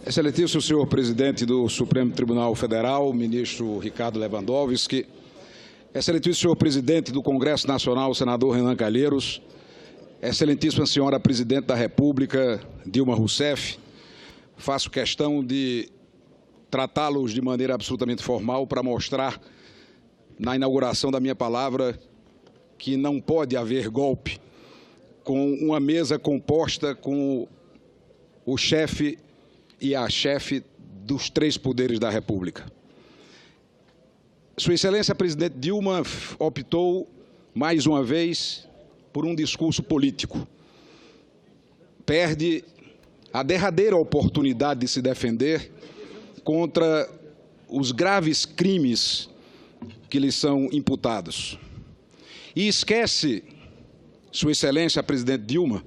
Excelentíssimo senhor presidente do Supremo Tribunal Federal, ministro Ricardo Lewandowski, excelentíssimo senhor presidente do Congresso Nacional, senador Renan Calheiros, excelentíssima senhora presidente da República, Dilma Rousseff, faço questão de tratá-los de maneira absolutamente formal para mostrar, na inauguração da minha palavra, que não pode haver golpe com uma mesa composta com o chefe e a chefe dos três poderes da República. Sua Excelência, a presidente Dilma, optou, mais uma vez, por um discurso político. Perde a derradeira oportunidade de se defender contra os graves crimes que lhe são imputados. E esquece, Sua Excelência, a presidente Dilma,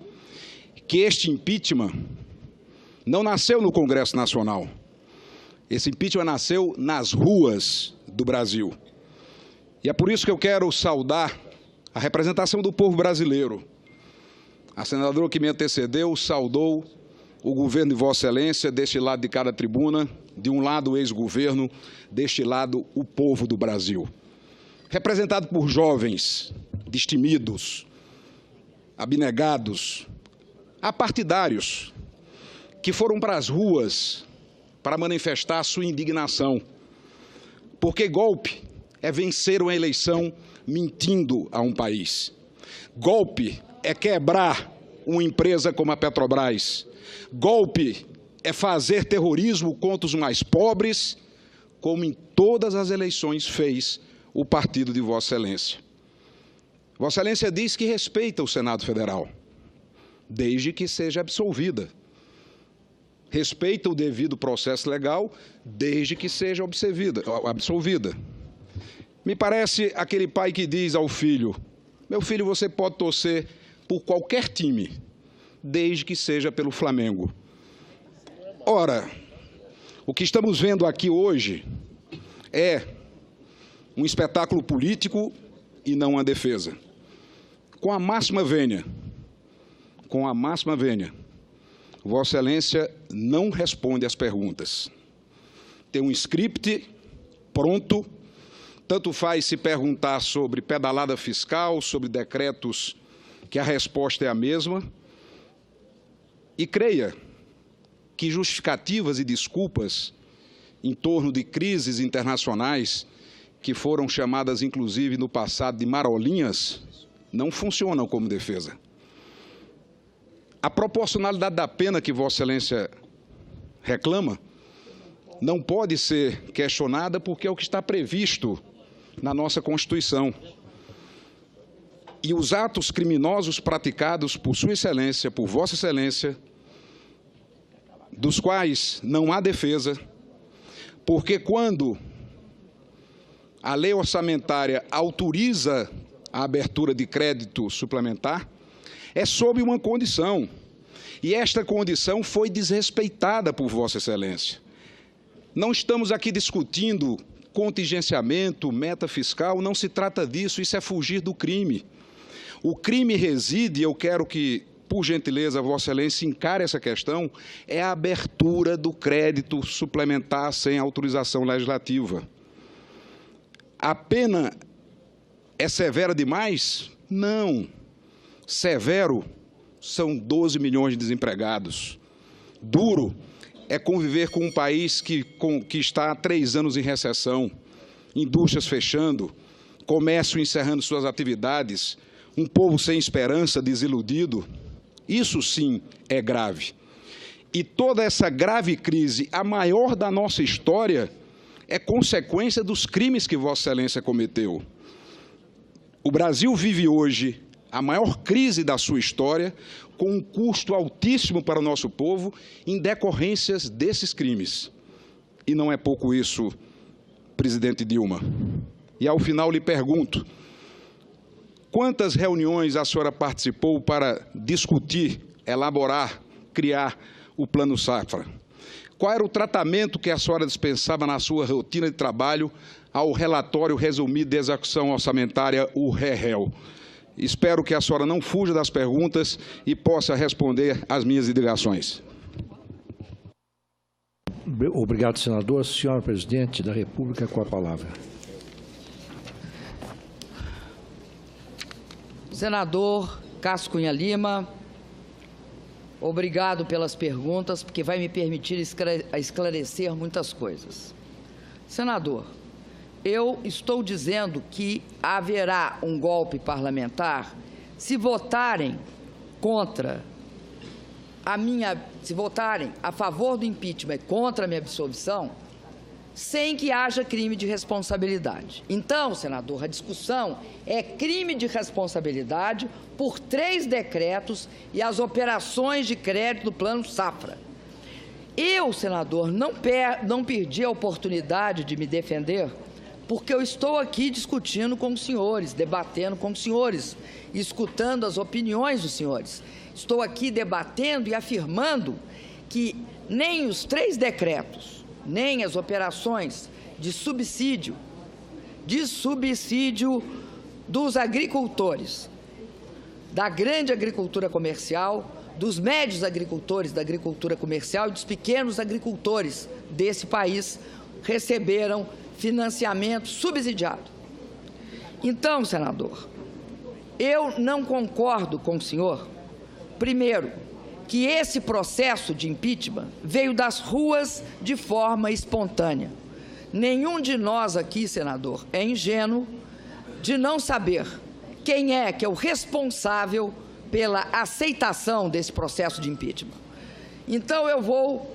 que este impeachment não nasceu no Congresso Nacional. Esse impeachment nasceu nas ruas do Brasil. E é por isso que eu quero saudar a representação do povo brasileiro. A senadora que me antecedeu saudou o governo de Vossa Excelência, deste lado de cada tribuna, de um lado o ex-governo, deste lado o povo do Brasil. Representado por jovens destemidos, abnegados, apartidários, que foram para as ruas para manifestar sua indignação. Porque golpe é vencer uma eleição mentindo a um país. Golpe é quebrar uma empresa como a Petrobras. Golpe é fazer terrorismo contra os mais pobres, como em todas as eleições fez o partido de Vossa Excelência. Vossa Excelência diz que respeita o Senado Federal, desde que seja absolvida. Respeita o devido processo legal, desde que seja absolvida. Me parece aquele pai que diz ao filho: meu filho, você pode torcer por qualquer time, desde que seja pelo Flamengo. Ora, o que estamos vendo aqui hoje é um espetáculo político e não uma defesa. Com a máxima vênia, Vossa Excelência não responde às perguntas. Tem um script pronto, tanto faz se perguntar sobre pedalada fiscal, sobre decretos, que a resposta é a mesma. E creia que justificativas e desculpas em torno de crises internacionais, que foram chamadas, inclusive, no passado de marolinhas, não funcionam como defesa. A proporcionalidade da pena que Vossa Excelência reclama não pode ser questionada porque é o que está previsto na nossa Constituição. E os atos criminosos praticados por Sua Excelência, por Vossa Excelência, dos quais não há defesa, porque quando a lei orçamentária autoriza a abertura de crédito suplementar, é sob uma condição, e esta condição foi desrespeitada por Vossa Excelência. Não estamos aqui discutindo contingenciamento, meta fiscal, não se trata disso, isso é fugir do crime. O crime reside, eu quero que, por gentileza, Vossa Excelência encare essa questão, é a abertura do crédito suplementar sem autorização legislativa. A pena é severa demais? Não. Severo são 12 milhões de desempregados. Duro é conviver com um país que está há 3 anos em recessão, indústrias fechando, comércio encerrando suas atividades, um povo sem esperança, desiludido. Isso sim é grave. E toda essa grave crise, a maior da nossa história, é consequência dos crimes que Vossa Excelência cometeu. O Brasil vive hoje a maior crise da sua história, com um custo altíssimo para o nosso povo, em decorrências desses crimes. E não é pouco isso, presidente Dilma. E, ao final, lhe pergunto, quantas reuniões a senhora participou para discutir, elaborar, criar o Plano Safra? Qual era o tratamento que a senhora dispensava na sua rotina de trabalho ao relatório resumido de execução orçamentária, o REREL? Espero que a senhora não fuja das perguntas e possa responder às minhas indagações. Obrigado, senador. Senhora Presidente da República, com a palavra. Senador Cássio Cunha Lima, obrigado pelas perguntas, porque vai me permitir esclarecer muitas coisas. Senador, eu estou dizendo que haverá um golpe parlamentar se votarem contra se votarem a favor do impeachment e contra a minha absolvição, sem que haja crime de responsabilidade. Então, senador, a discussão é crime de responsabilidade por 3 decretos e as operações de crédito do Plano Safra. Eu, senador, não perdi a oportunidade de me defender, porque eu estou aqui discutindo com os senhores, debatendo com os senhores, escutando as opiniões dos senhores. Estou aqui debatendo e afirmando que nem os 3 decretos, nem as operações de subsídio dos agricultores, da grande agricultura comercial, dos médios agricultores da agricultura comercial e dos pequenos agricultores desse país receberam financiamento subsidiado. Então, senador, eu não concordo com o senhor, primeiro, que esse processo de impeachment veio das ruas de forma espontânea. Nenhum de nós aqui, senador, é ingênuo de não saber quem é que é o responsável pela aceitação desse processo de impeachment. Então, eu vou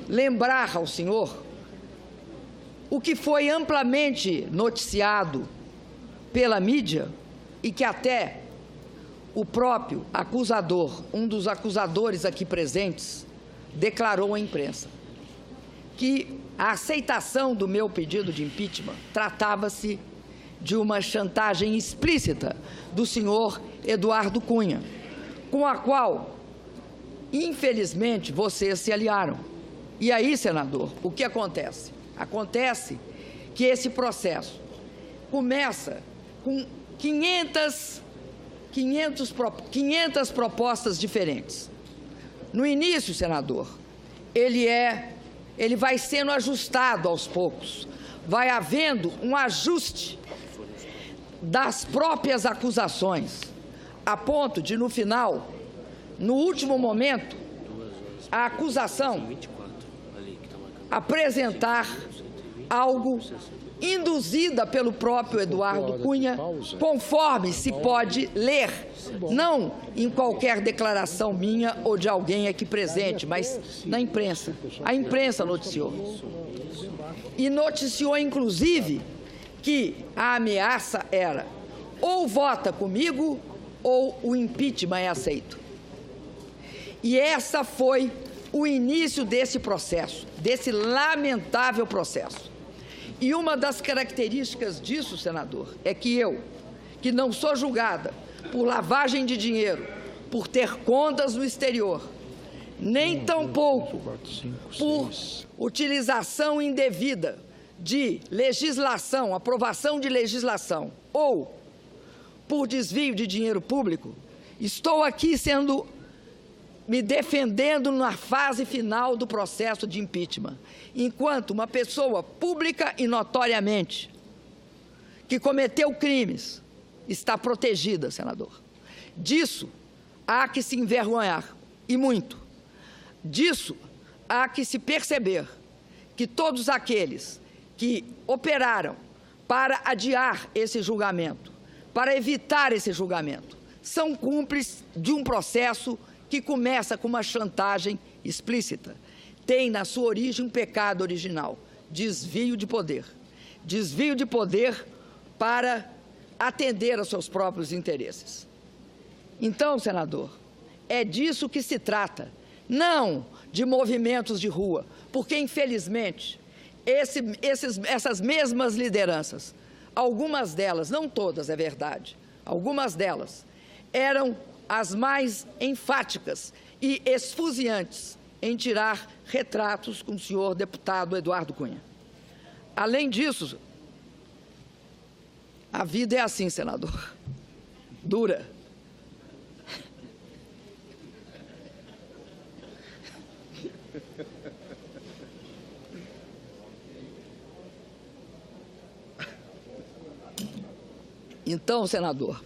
lembrar ao senhor o que foi amplamente noticiado pela mídia e que até o próprio acusador, um dos acusadores aqui presentes, declarou à imprensa que a aceitação do meu pedido de impeachment tratava-se de uma chantagem explícita do senhor Eduardo Cunha, com a qual, infelizmente, vocês se aliaram. E aí, senador, o que acontece? Acontece que esse processo começa com 500 propostas diferentes. No início, senador, ele vai sendo ajustado aos poucos. Vai havendo um ajuste das próprias acusações, a ponto de, no final, no último momento, a acusação apresentar algo induzida pelo próprio Eduardo Cunha, conforme se pode ler, não em qualquer declaração minha ou de alguém aqui presente, mas na imprensa. A imprensa noticiou. E noticiou, inclusive, que a ameaça era ou vota comigo ou o impeachment é aceito. E essa foi o início desse processo, desse lamentável processo. E uma das características disso, senador, é que eu, que não sou julgada por lavagem de dinheiro, por ter contas no exterior, nem tampouco por utilização indevida de legislação, aprovação de legislação, ou por desvio de dinheiro público, estou aqui me defendendo na fase final do processo de impeachment, enquanto uma pessoa pública e notoriamente que cometeu crimes está protegida, senador. Disso há que se envergonhar, e muito. Disso há que se perceber que todos aqueles que operaram para adiar esse julgamento, para evitar esse julgamento, são cúmplices de um processo que começa com uma chantagem explícita. Tem na sua origem um pecado original, desvio de poder. Desvio de poder para atender aos seus próprios interesses. Então, senador, é disso que se trata, não de movimentos de rua, porque, infelizmente, essas mesmas lideranças, algumas delas, não todas, é verdade, algumas delas eram as mais enfáticas e esfuziantes em tirar retratos com o senhor deputado Eduardo Cunha. Além disso, a vida é assim, senador, dura. Então, senador,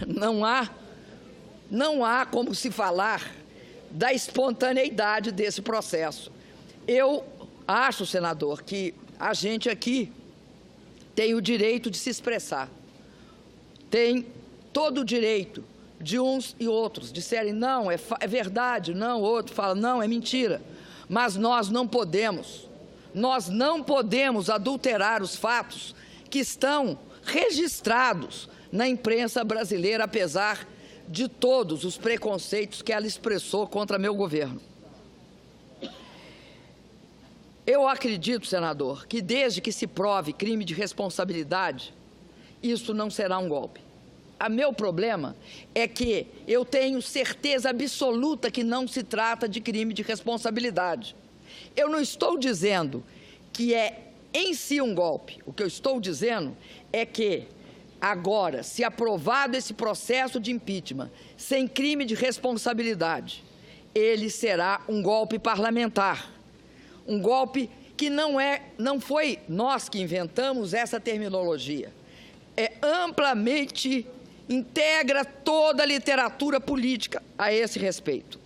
não há como se falar da espontaneidade desse processo. Eu acho, senador, que a gente aqui tem o direito de se expressar, tem todo o direito de uns e outros disserem não, é verdade, não, outro fala não, é mentira, mas nós não podemos adulterar os fatos que estão registrados na imprensa brasileira, apesar de todos os preconceitos que ela expressou contra meu governo. Eu acredito, senador, que desde que se prove crime de responsabilidade, isso não será um golpe. O meu problema é que eu tenho certeza absoluta que não se trata de crime de responsabilidade. Eu não estou dizendo que é em si um golpe. O que eu estou dizendo é que agora, se aprovado esse processo de impeachment sem crime de responsabilidade, ele será um golpe parlamentar. Um golpe que não foi nós que inventamos essa terminologia. É amplamente, integra toda a literatura política a esse respeito.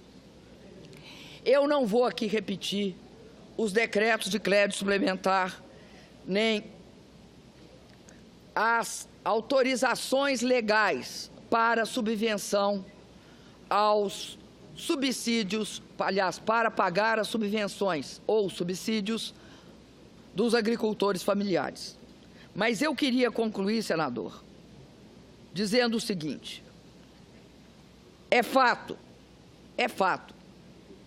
Eu não vou aqui repetir os decretos de crédito suplementar, nem as autorizações legais para subvenção aos subsídios, aliás, para pagar as subvenções ou subsídios dos agricultores familiares. Mas eu queria concluir, senador, dizendo o seguinte: é fato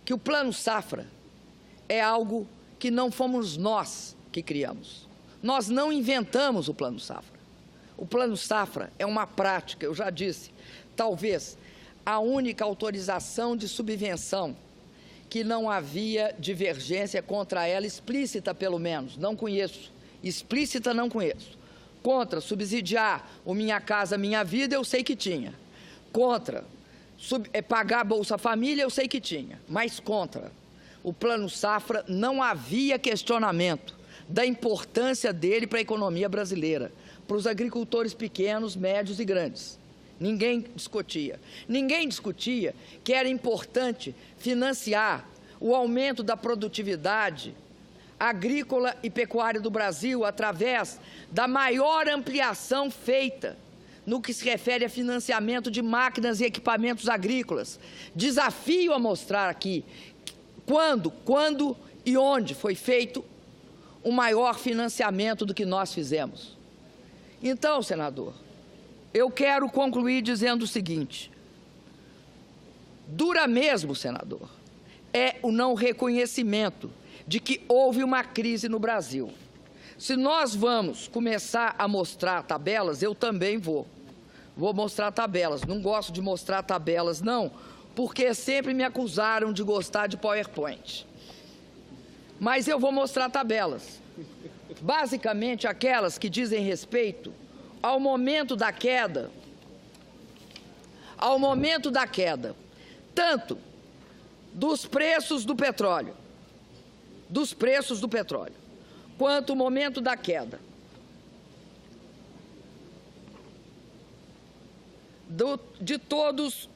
que o Plano Safra é algo que não fomos nós que criamos. Nós não inventamos o Plano Safra. O Plano Safra é uma prática, eu já disse, talvez a única autorização de subvenção que não havia divergência contra ela, explícita pelo menos, não conheço, explícita não conheço. Contra subsidiar o Minha Casa Minha Vida, eu sei que tinha. Contra pagar a Bolsa Família, eu sei que tinha. Mas contra o Plano Safra não havia questionamento da importância dele para a economia brasileira, para os agricultores pequenos, médios e grandes. Ninguém discutia. Ninguém discutia que era importante financiar o aumento da produtividade agrícola e pecuária do Brasil através da maior ampliação feita no que se refere a financiamento de máquinas e equipamentos agrícolas. Desafio a mostrar aqui quando e onde foi feito o maior financiamento do que nós fizemos. Então, senador, eu quero concluir dizendo o seguinte: dura mesmo, senador, é o não reconhecimento de que houve uma crise no Brasil. Se nós vamos começar a mostrar tabelas, eu também vou mostrar tabelas. Não gosto de mostrar tabelas, não, porque sempre me acusaram de gostar de PowerPoint. Mas eu vou mostrar tabelas. Basicamente, aquelas que dizem respeito ao momento da queda, tanto dos preços do petróleo, quanto o momento da queda de todos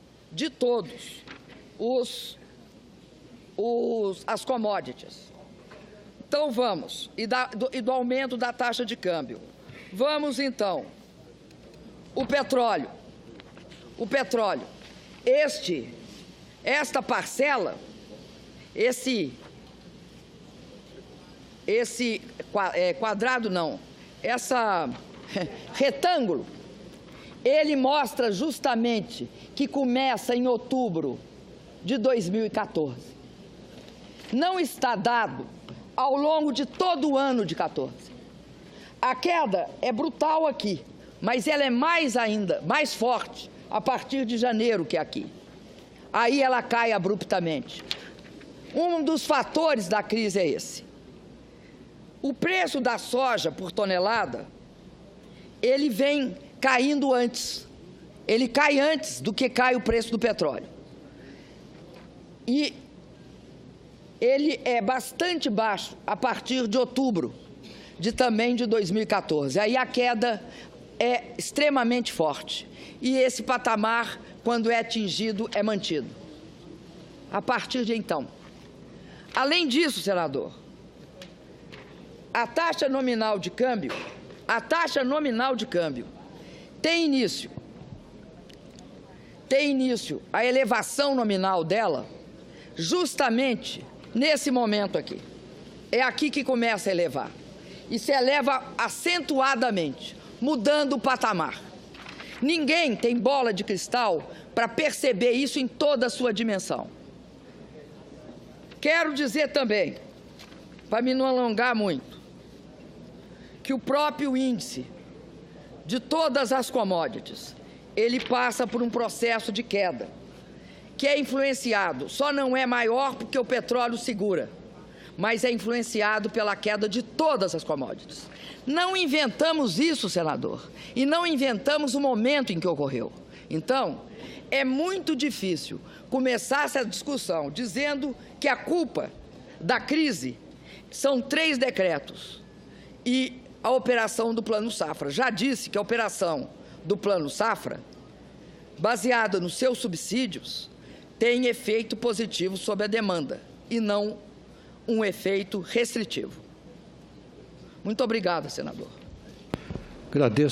as commodities. Então, vamos, e do aumento da taxa de câmbio. Vamos, então, o petróleo. Esta parcela, esse quadrado não, retângulo, ele mostra justamente que começa em outubro de 2014. Não está dado ao longo de todo o ano de 14. A queda é brutal aqui, mas ela é mais forte a partir de janeiro que aqui. Aí ela cai abruptamente. Um dos fatores da crise é esse. O preço da soja por tonelada, ele vem caindo antes. Ele cai antes do que cai o preço do petróleo. E ele é bastante baixo a partir de outubro também de 2014. Aí a queda é extremamente forte e esse patamar, quando é atingido, é mantido. A partir de então. Além disso, senador, a taxa nominal de câmbio tem início a elevação nominal dela justamente nesse momento aqui. É aqui que começa a elevar. E se eleva acentuadamente, mudando o patamar. Ninguém tem bola de cristal para perceber isso em toda a sua dimensão. Quero dizer também, para me não alongar muito, que o próprio índice de todas as commodities, ele passa por um processo de queda, que é influenciado, só não é maior porque o petróleo segura, mas é influenciado pela queda de todas as commodities. Não inventamos isso, senador, e não inventamos o momento em que ocorreu. Então, é muito difícil começar essa discussão dizendo que a culpa da crise são 3 decretos e a operação do Plano Safra. Já disse que a operação do Plano Safra, baseada nos seus subsídios, tem efeito positivo sobre a demanda e não um efeito restritivo. Muito obrigada, senador. Agradeço.